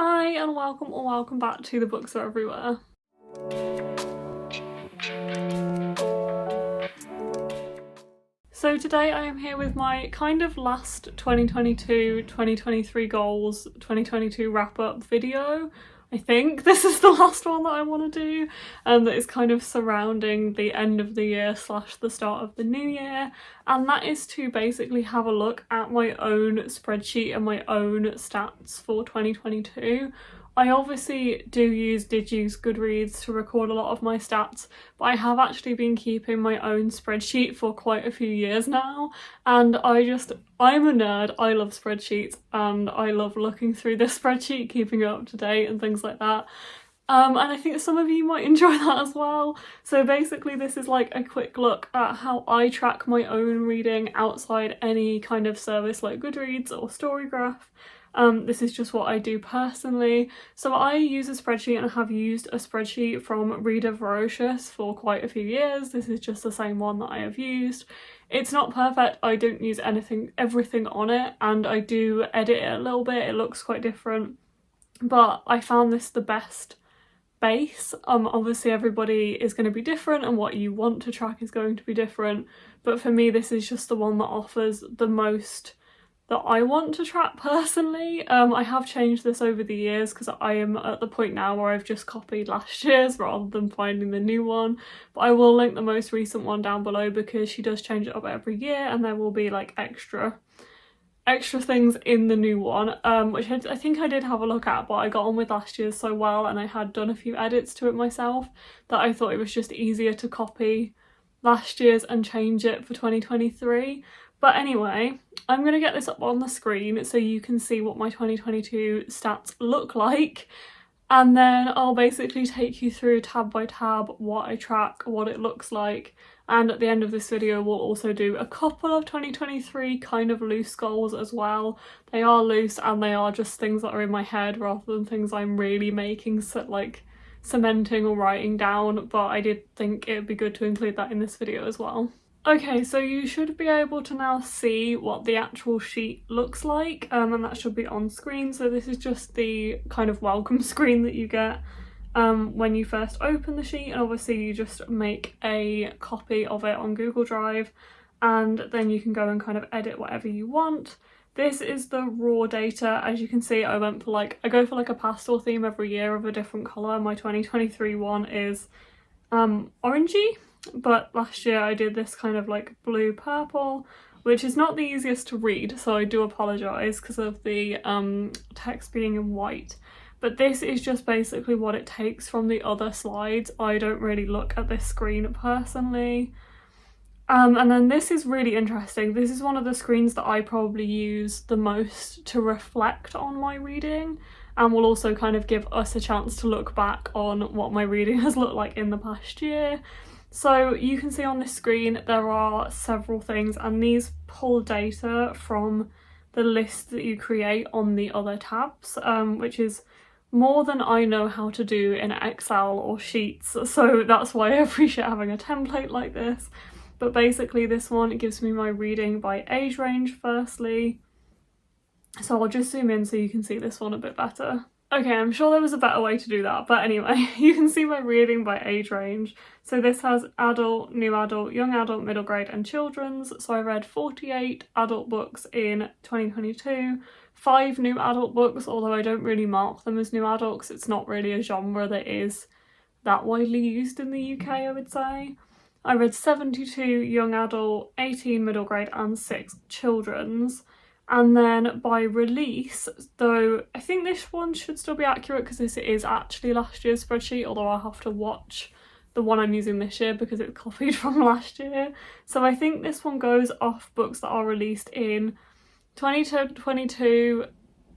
Hi and welcome or welcome back to The Books Are Everywhere. So today I am here with my kind of last 2022-2023 goals, 2022 wrap-up video. I think this is the last one that I want to do, and that is kind of surrounding the end of the year / the start of the new year, and that is to basically have a look at my own spreadsheet and my own stats for 2022. I obviously did use Goodreads to record a lot of my stats, but I have actually been keeping my own spreadsheet for quite a few years now, and I'm a nerd. I love spreadsheets and I love looking through this spreadsheet, keeping it up to date and things like that. And I think some of you might enjoy that as well. So basically this is like a quick look at how I track my own reading outside any kind of service like Goodreads or Storygraph. This is just what I do personally. So I use a spreadsheet and have used a spreadsheet from Reader Ferocious for quite a few years. This is just the same one that I have used. It's not perfect, I don't use everything on it, and I do edit it a little bit, it looks quite different, but I found this the best base. Obviously everybody is going to be different and what you want to track is going to be different, but for me this is just the one that offers the most that I want to track personally. I have changed this over the years because I am at the point now where I've just copied last year's rather than finding the new one, but I will link the most recent one down below because she does change it up every year and there will be like extra things in the new one, which I think I did have a look at, but I got on with last year's so well and I had done a few edits to it myself that I thought it was just easier to copy last year's and change it for 2023. But anyway, I'm going to get this up on the screen so you can see what my 2022 stats look like, and then I'll basically take you through tab by tab what I track, what it looks like, and at the end of this video we'll also do a couple of 2023 kind of loose goals as well. They are loose and they are just things that are in my head rather than things I'm really making, like cementing or writing down, but I did think it would be good to include that in this video as well. Okay, so you should be able to now see what the actual sheet looks like, and that should be on screen. So this is just the kind of welcome screen that you get when you first open the sheet, and obviously you just make a copy of it on Google Drive and then you can go and kind of edit whatever you want. This is the raw data. As you can see, I go for like a pastel theme every year of a different colour. My 2023 one is orangey, but last year I did this kind of like blue purple, which is not the easiest to read, so I do apologise because of the text being in white. But this is just basically what it takes from the other slides. I don't really look at this screen personally. And then this is really interesting. This is one of the screens that I probably use the most to reflect on my reading, and will also kind of give us a chance to look back on what my reading has looked like in the past year. So you can see on this screen there are several things, and these pull data from the list that you create on the other tabs, which is more than I know how to do in Excel or Sheets, so that's why I appreciate having a template like this. But basically this one gives me my reading by age range firstly, so I'll just zoom in so you can see this one a bit better. Okay, I'm sure there was a better way to do that, but anyway, you can see my reading by age range. So this has adult, new adult, young adult, middle grade and children's. So I read 48 adult books in 2022, 5 new adult books, although I don't really mark them as new adult because it's not really a genre that is that widely used in the UK, I would say. I read 72 young adult, 18 middle grade and 6 children's. And then by release, though I think this one should still be accurate because this is actually last year's spreadsheet, although I'll have to watch the one I'm using this year because it's copied from last year. So I think this one goes off books that are released in 2022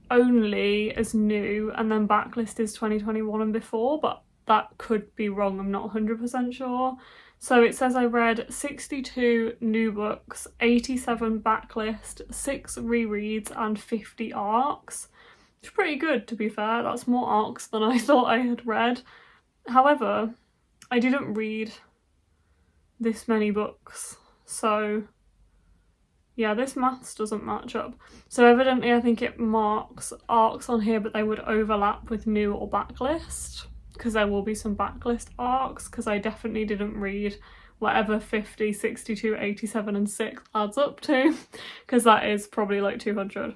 only as new, and then backlist is 2021 and before, but that could be wrong, I'm not 100% sure. So it says I read 62 new books, 87 backlist, 6 rereads and 50 arcs. It's pretty good, to be fair. That's more arcs than I thought I had read. However, I didn't read this many books, so Yeah, this maths doesn't match up. So evidently I think it marks arcs on here, but they would overlap with new or backlist, because there will be some backlist arcs, because I definitely didn't read whatever 50, 62, 87 and 6 adds up to, because that is probably like 200.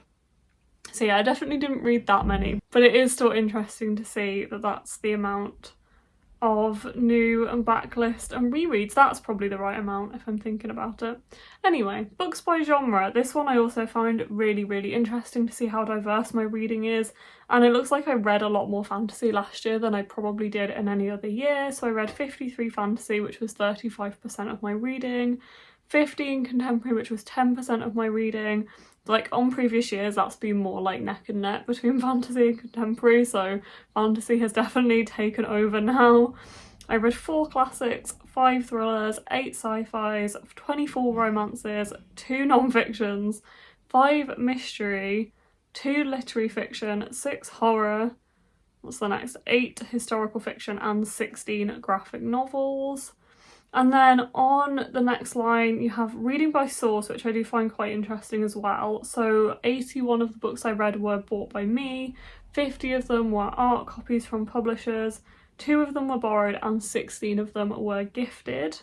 So yeah, I definitely didn't read that many, but it is still interesting to see that that's the amount of new and backlist and rereads. That's probably the right amount if I'm thinking about it. Anyway, books by genre. This one I also find really, really interesting to see how diverse my reading is, and it looks like I read a lot more fantasy last year than I probably did in any other year. So I read 53 fantasy, which was 35% of my reading, 15 contemporary, which was 10% of my reading. Like on previous years, that's been more like neck and neck between fantasy and contemporary, so fantasy has definitely taken over now. I read 4 classics, 5 thrillers, 8 sci-fis, 24 romances, 2 non-fictions, 5 mystery, 2 literary fiction, 6 horror, what's the next, 8 historical fiction and 16 graphic novels. And then on the next line you have reading by source, which I do find quite interesting as well. So 81 of the books I read were bought by me, 50 of them were art copies from publishers, 2 of them were borrowed and 16 of them were gifted.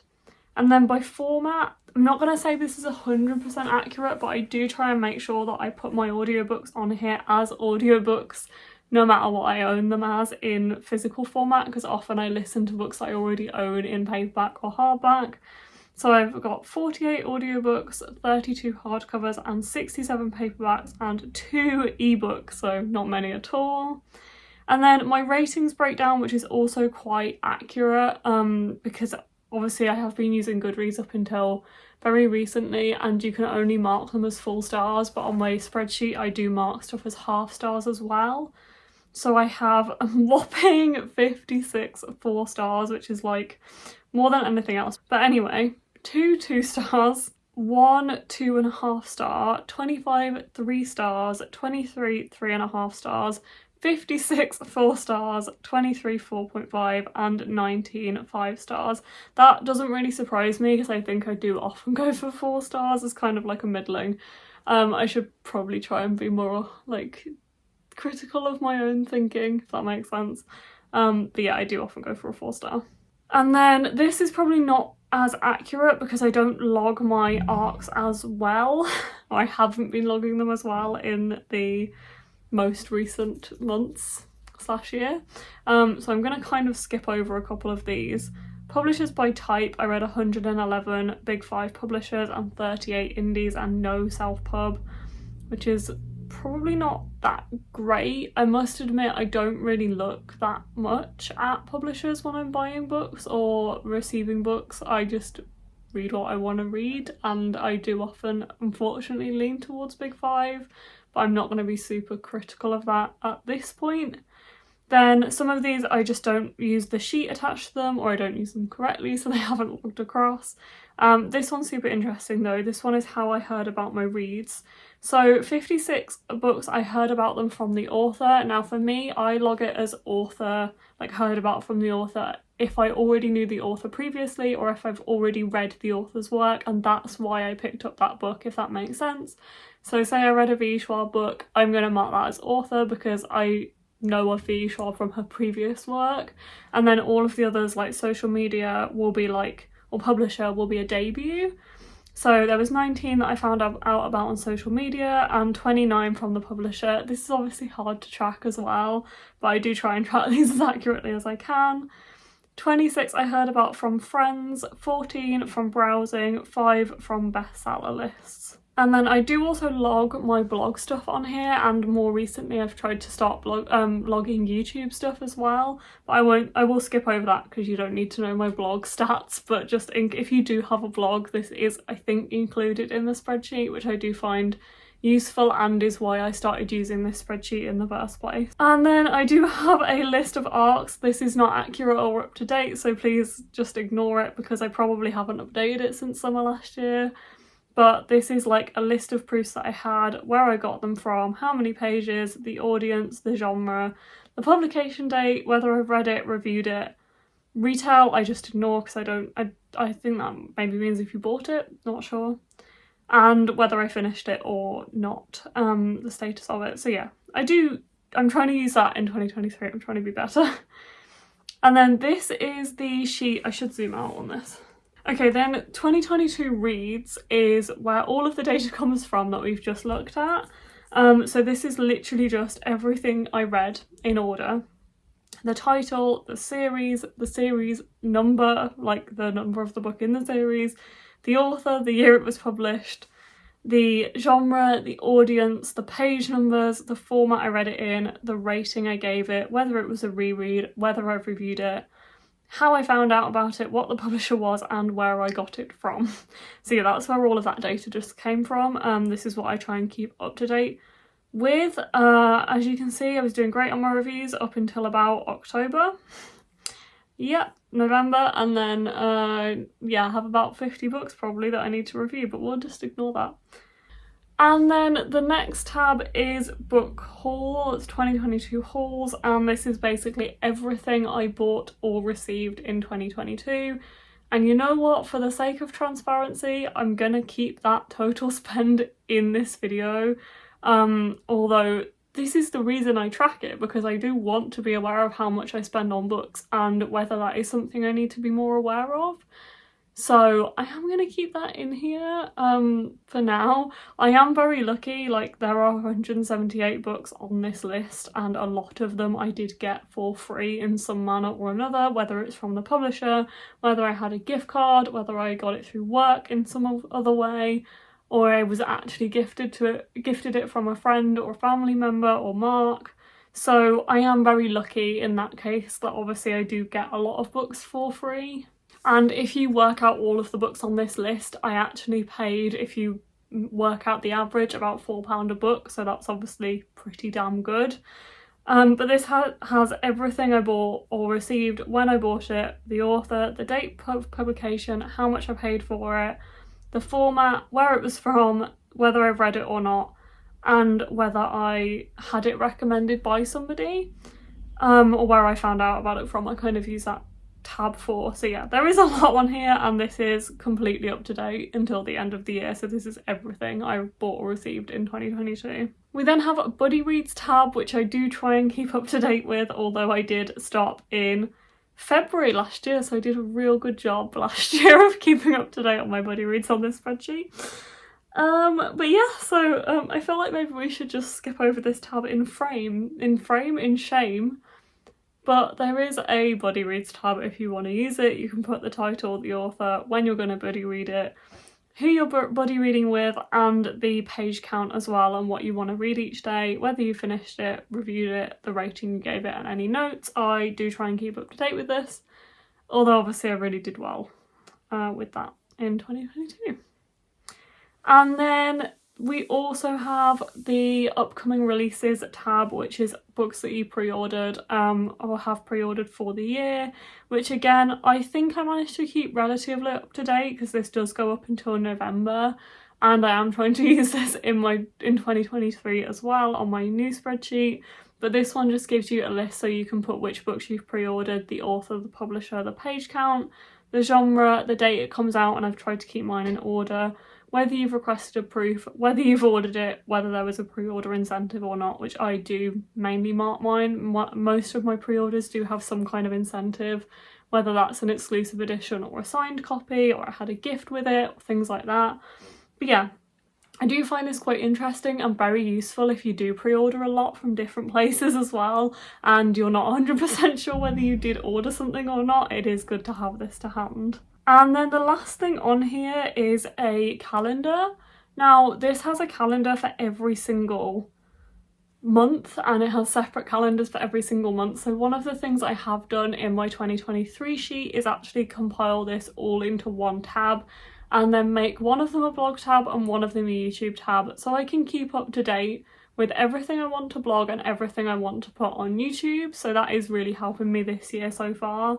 And then by format, I'm not going to say this is 100% accurate, but I do try and make sure that I put my audiobooks on here as audiobooks no matter what I own them as in physical format, because often I listen to books I already own in paperback or hardback. So I've got 48 audiobooks, 32 hardcovers and 67 paperbacks and 2 ebooks, so not many at all. And then my ratings breakdown, which is also quite accurate, because obviously I have been using Goodreads up until very recently and you can only mark them as full stars, but on my spreadsheet I do mark stuff as half stars as well. So I have a whopping 56 4 stars, which is like more than anything else. But anyway, 2 2 stars, 1 2.5 star, 25 3 stars, 23 3.5 stars, 56 4 stars, 23 4.5 and 19 5 stars. That doesn't really surprise me because I think I do often go for 4 stars as kind of like a middling. I should probably try and be more like critical of my own thinking, if that makes sense. But yeah, I do often go for a 4 star. And then this is probably not as accurate because I don't log my arcs as well. I haven't been logging them as well in the most recent months / year. So I'm going to kind of skip over a couple of these. Publishers by type, I read 111 Big 5 publishers and 38 indies and no self-pub, which is probably not that great. I must admit I don't really look that much at publishers when I'm buying books or receiving books. I just read what I want to read, and I do often unfortunately lean towards Big 5, but I'm not going to be super critical of that at this point. Then some of these I just don't use the sheet attached to them, or I don't use them correctly, so they haven't logged across. This one's super interesting though. This one is how I heard about my reads. So 56 books, I heard about them from the author. Now for me, I log it as author, like heard about from the author, if I already knew the author previously or if I've already read the author's work, and that's why I picked up that book, if that makes sense. So say I read a V. Schwab book, I'm going to mark that as author because I know of V. Schwab from her previous work, and then all of the others like social media will be like, or publisher will be a debut. So there was 19 that I found out about on social media and 29 from the publisher. This is obviously hard to track as well, but I do try and track these as accurately as I can. 26 I heard about from friends, 14 from browsing, 5 from bestseller lists. And then I do also log my blog stuff on here, and more recently I've tried to start logging YouTube stuff as well, but I will skip over that because you don't need to know my blog stats. But just if you do have a blog, this is I think included in the spreadsheet, which I do find useful and is why I started using this spreadsheet in the first place. And then I do have a list of arcs. This is not accurate or up to date, so please just ignore it because I probably haven't updated it since summer last year. But this is like a list of proofs that I had, where I got them from, how many pages, the audience, the genre, the publication date, whether I've read it, reviewed it. Retail I just ignore because I think that maybe means if you bought it, not sure. and whether I finished it or not, the status of it. So yeah, I'm trying to use that in 2023. I'm trying to be better. And then this is the sheet. I should zoom out on this. Okay, then 2022 reads is where all of the data comes from that we've just looked at. So this is literally just everything I read in order. The title, the series number, like the number of the book in the series, the author, the year it was published, the genre, the audience, the page numbers, the format I read it in, the rating I gave it, whether it was a reread, whether I've reviewed it, how I found out about it, what the publisher was, and where I got it from. So yeah, that's where all of that data just came from. This is what I try and keep up to date with. As you can see, I was doing great on my reviews up until about October. Yep, November, and then yeah, I have about 50 books probably that I need to review, but we'll just ignore that. And then the next tab is book haul. It's 2022 hauls, and this is basically everything I bought or received in 2022. And you know what, for the sake of transparency, I'm gonna keep that total spend in this video, although this is the reason I track it, because I do want to be aware of how much I spend on books and whether that is something I need to be more aware of. So I am going to keep that in here for now. I am very lucky, like there are 178 books on this list and a lot of them I did get for free in some manner or another, whether it's from the publisher, whether I had a gift card, whether I got it through work in some other way, or I was actually gifted it from a friend or family member or Mark. So I am very lucky in that case that obviously I do get a lot of books for free. And if you work out all of the books on this list, I actually paid, if you work out the average, about £4 a book, so that's obviously pretty damn good. But this has everything I bought or received, when I bought it, the author, the date of publication, how much I paid for it, the format, where it was from, whether I've read it or not, and whether I had it recommended by somebody, or where I found out about it from. I kind of use that tab for. So yeah, there is a lot on here, and this is completely up to date until the end of the year. So this is everything I bought or received in 2022. We then have a Buddy Reads tab, which I do try and keep up to date with, although I did stop in February last year, so I did a real good job last year of keeping up to date on my Buddy Reads on this spreadsheet. But yeah, so I feel like maybe we should just skip over this tab in shame. But there is a Buddy Reads tab if you want to use it. You can put the title, the author, when you're going to buddy read it, who you're buddy reading with, and the page count as well, and what you want to read each day, whether you finished it, reviewed it, the rating you gave it, and any notes. I do try and keep up to date with this, although obviously I really did well with that in 2022. And then we also have the upcoming releases tab, which is books that you pre-ordered or have pre-ordered for the year, which again, I think I managed to keep relatively up to date because this does go up until November, and I am trying to use this in 2023 as well on my new spreadsheet. But this one just gives you a list so you can put which books you've pre-ordered, the author, the publisher, the page count, the genre, the date it comes out, and I've tried to keep mine in order, whether you've requested a proof, whether you've ordered it, whether there was a pre-order incentive or not, which I do mainly mark mine. Most of my pre-orders do have some kind of incentive, whether that's an exclusive edition or a signed copy, or I had a gift with it, or things like that. But yeah, I do find this quite interesting and very useful if you do pre-order a lot from different places as well, and you're not 100% sure whether you did order something or not. It is good to have this to hand. And then the last thing on here is a calendar. Now, this has a calendar for every single month, and it has separate calendars for every single month. So one of the things I have done in my 2023 sheet is actually compile this all into one tab, and then make one of them a blog tab and one of them a YouTube tab, so I can keep up to date with everything I want to blog and everything I want to put on YouTube. So that is really helping me this year so far.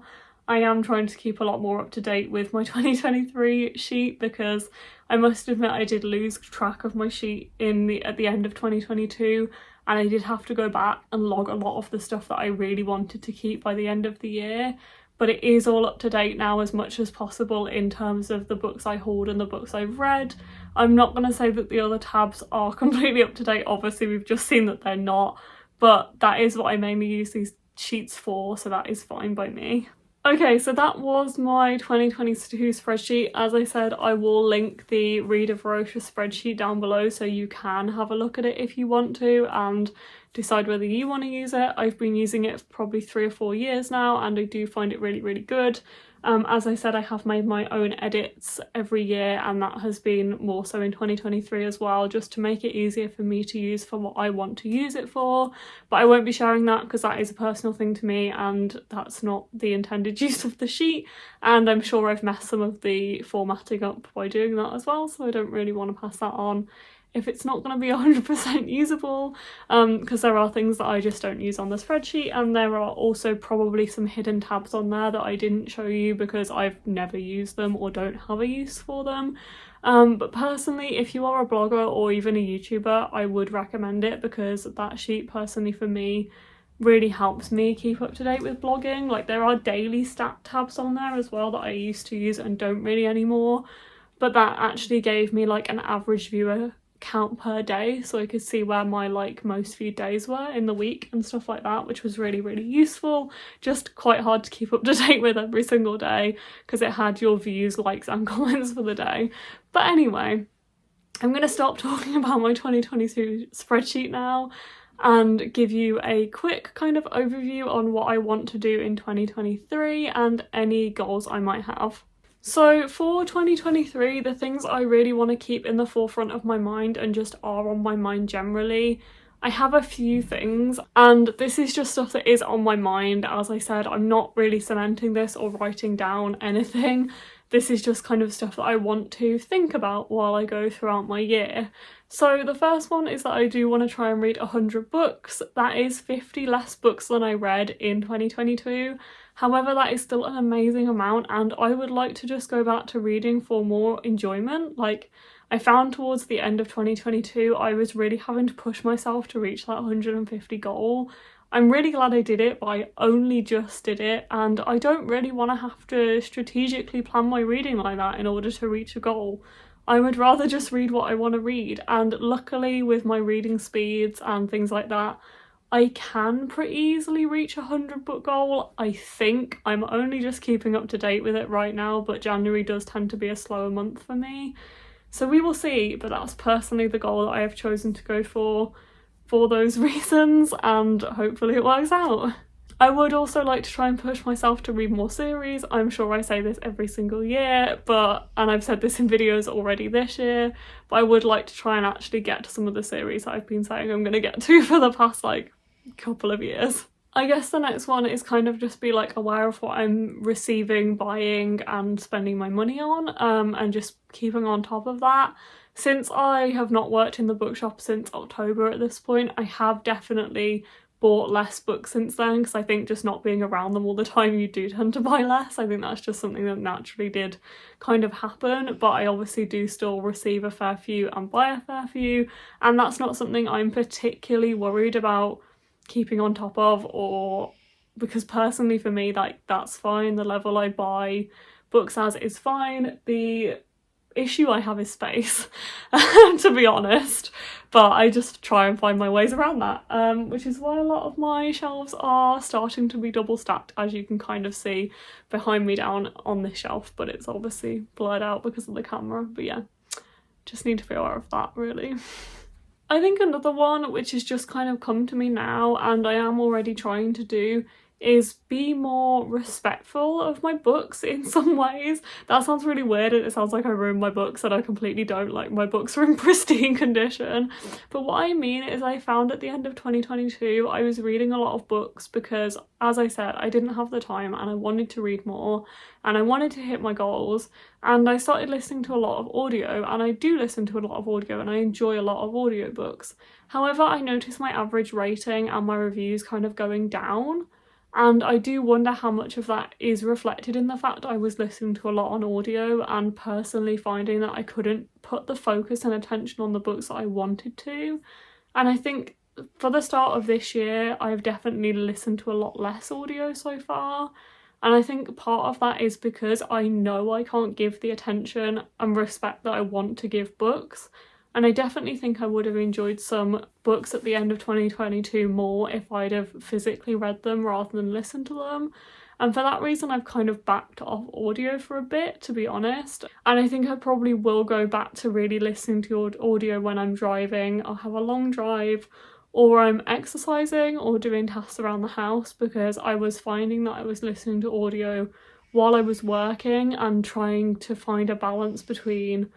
I am trying to keep a lot more up to date with my 2023 sheet, because I must admit I did lose track of my sheet at the end of 2022, and I did have to go back and log a lot of the stuff that I really wanted to keep by the end of the year, but it is all up to date now as much as possible in terms of the books I hold and the books I've read. I'm not going to say that the other tabs are completely up to date, obviously we've just seen that they're not, but that is what I mainly use these sheets for, so that is fine by me. Okay, so that was my 2022 spreadsheet. As I said, I will link the Reader Voracious spreadsheet down below so you can have a look at it if you want to and decide whether you want to use it. I've been using it for probably 3 or 4 years now and I do find it really, really good. As I said, I have made my own edits every year and that has been more so in 2023 as well, just to make it easier for me to use for what I want to use it for. But I won't be sharing that because that is a personal thing to me and that's not the intended use of the sheet. And I'm sure I've messed some of the formatting up by doing that as well, so I don't really want to pass that on if it's not going to be 100% usable, because there are things that I just don't use on the spreadsheet, and there are also probably some hidden tabs on there that I didn't show you because I've never used them or don't have a use for them. But personally, if you are a blogger or even a YouTuber, I would recommend it because that sheet personally for me really helps me keep up to date with blogging. Like there are daily stat tabs on there as well that I used to use and don't really anymore, but that actually gave me like an average viewer count per day, so I could see where my like most viewed days were in the week and stuff like that, which was really, really useful. Just quite hard to keep up to date with every single day because it had your views, likes and comments for the day. But anyway, I'm going to stop talking about my 2022 spreadsheet now and give you a quick kind of overview on what I want to do in 2023 and any goals I might have. So for 2023, the things I really want to keep in the forefront of my mind and just are on my mind generally, I have a few things, and this is just stuff that is on my mind. As I said, I'm not really cementing this or writing down anything. This is just kind of stuff that I want to think about while I go throughout my year. So the first one is that I do want to try and read 100 books. That is 50 less books than I read in 2022. However, that is still an amazing amount and I would like to just go back to reading for more enjoyment. Like, I found towards the end of 2022 I was really having to push myself to reach that 150 goal. I'm really glad I did it, but I only just did it and I don't really want to have to strategically plan my reading like that in order to reach a goal. I would rather just read what I want to read, and luckily with my reading speeds and things like that, I can pretty easily reach a 100 book goal, I think. I'm only just keeping up to date with it right now, but January does tend to be a slower month for me. So we will see, but that's personally the goal that I have chosen to go for those reasons, and hopefully it works out. I would also like to try and push myself to read more series. I'm sure I say this every single year, and I've said this in videos already this year, but I would like to try and actually get to some of the series that I've been saying I'm going to get to for the past like couple of years. I guess the next one is kind of just be like aware of what I'm receiving, buying and spending my money on, and just keeping on top of that. Since I have not worked in the bookshop since October at this point, I have definitely bought less books since then, because I think just not being around them all the time you do tend to buy less. I think that's just something that naturally did kind of happen, but I obviously do still receive a fair few and buy a fair few, and that's not something I'm particularly worried about keeping on top of, or because personally for me, like, that's fine. The level I buy books as is fine. The issue I have is space, to be honest, but I just try and find my ways around that, which is why a lot of my shelves are starting to be double stacked, as you can kind of see behind me down on this shelf, but it's obviously blurred out because of the camera. But yeah, just need to be aware of that, really. I think another one which has just kind of come to me now and I am already trying to do is be more respectful of my books in some ways. That sounds really weird and it sounds like I ruined my books, and I completely don't. Like, my books are in pristine condition. But what I mean is, I found at the end of 2022 I was reading a lot of books because, as I said, I didn't have the time and I wanted to read more and I wanted to hit my goals, and I started listening to a lot of audio, and I do listen to a lot of audio and I enjoy a lot of audiobooks. However, I noticed my average rating and my reviews kind of going down. And I do wonder how much of that is reflected in the fact I was listening to a lot on audio and personally finding that I couldn't put the focus and attention on the books that I wanted to. And I think for the start of this year, I've definitely listened to a lot less audio so far. And I think part of that is because I know I can't give the attention and respect that I want to give books. And I definitely think I would have enjoyed some books at the end of 2022 more if I'd have physically read them rather than listened to them. And for that reason, I've kind of backed off audio for a bit, to be honest. And I think I probably will go back to really listening to audio when I'm driving. I'll have a long drive, or I'm exercising or doing tasks around the house, because I was finding that I was listening to audio while I was working and trying to find a balance between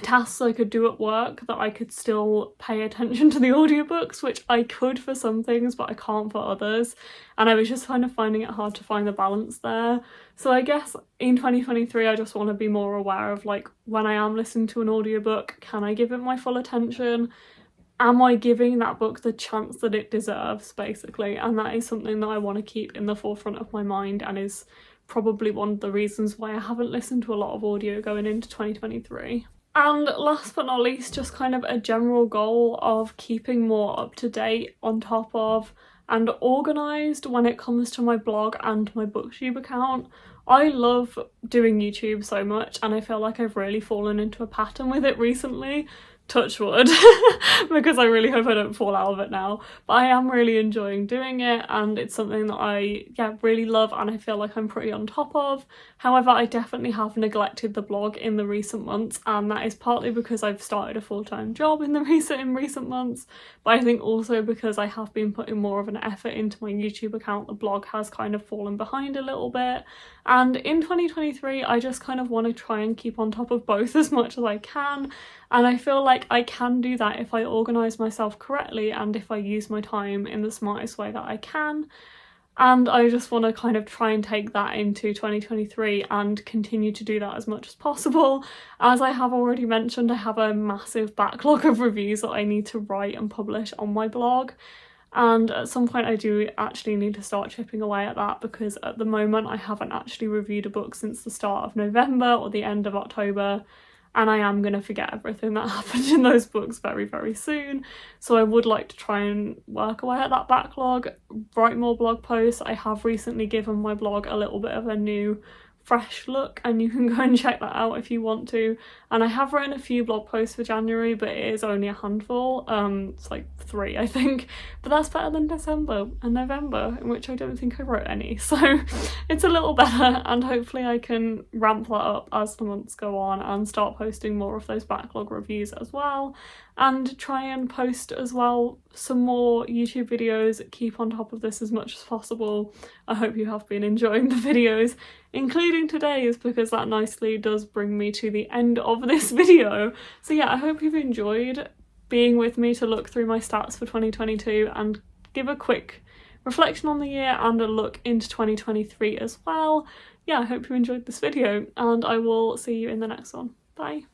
tasks I could do at work that I could still pay attention to the audiobooks, which I could for some things but I can't for others, and I was just kind of finding it hard to find the balance there. So I guess in 2023 I just want to be more aware of, like, when I am listening to an audiobook, can I give it my full attention? Am I giving that book the chance that it deserves, basically? And that is something that I want to keep in the forefront of my mind, and is probably one of the reasons why I haven't listened to a lot of audio going into 2023. And last but not least, just kind of a general goal of keeping more up to date, on top of, and organised when it comes to my blog and my Booktube account. I love doing YouTube so much, and I feel like I've really fallen into a pattern with it recently. Touch wood, because I really hope I don't fall out of it now. But I am really enjoying doing it, and it's something that I really love, and I feel like I'm pretty on top of. However, I definitely have neglected the blog in the recent months, and that is partly because I've started a full-time job in recent months, but I think also because I have been putting more of an effort into my YouTube account, the blog has kind of fallen behind a little bit. And in 2023, I just kind of want to try and keep on top of both as much as I can. And I feel like I can do that if I organise myself correctly and if I use my time in the smartest way that I can. And I just want to kind of try and take that into 2023 and continue to do that as much as possible. As I have already mentioned, I have a massive backlog of reviews that I need to write and publish on my blog. And at some point I do actually need to start chipping away at that, because at the moment I haven't actually reviewed a book since the start of November or the end of October, and I am going to forget everything that happened in those books very, very soon. So I would like to try and work away at that backlog, write more blog posts. I have recently given my blog a little bit of a new fresh look, and you can go and check that out if you want to. And I have written a few blog posts for January, but it is only a handful. It's like 3, I think, but that's better than December and November, in which I don't think I wrote any, so it's a little better, and hopefully I can ramp that up as the months go on and start posting more of those backlog reviews as well, and try and post as well some more YouTube videos, keep on top of this as much as possible. I hope you have been enjoying the videos, including today's, because that nicely does bring me to the end of this video. So yeah, I hope you've enjoyed being with me to look through my stats for 2022 and give a quick reflection on the year and a look into 2023 as well. Yeah, I hope you enjoyed this video, and I will see you in the next one. Bye.